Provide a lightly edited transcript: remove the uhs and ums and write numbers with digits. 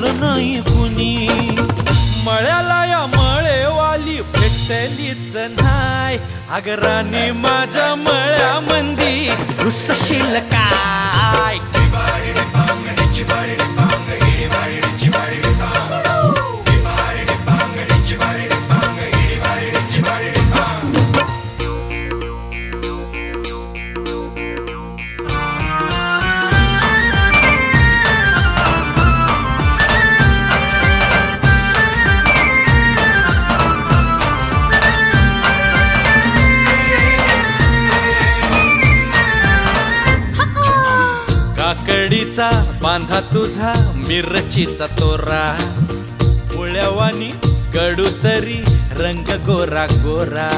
पाहिलं नाही कुणी. मळ्याला या मळेवाली भेटलीच नाय. अगं राणी माझ्या मळ्यामंदी घुसशील काय. काकडीचा बांधा तुझा मिरचीचा तोरा. पोळ्यावानी कडू तरी रंग गोरा गोरा.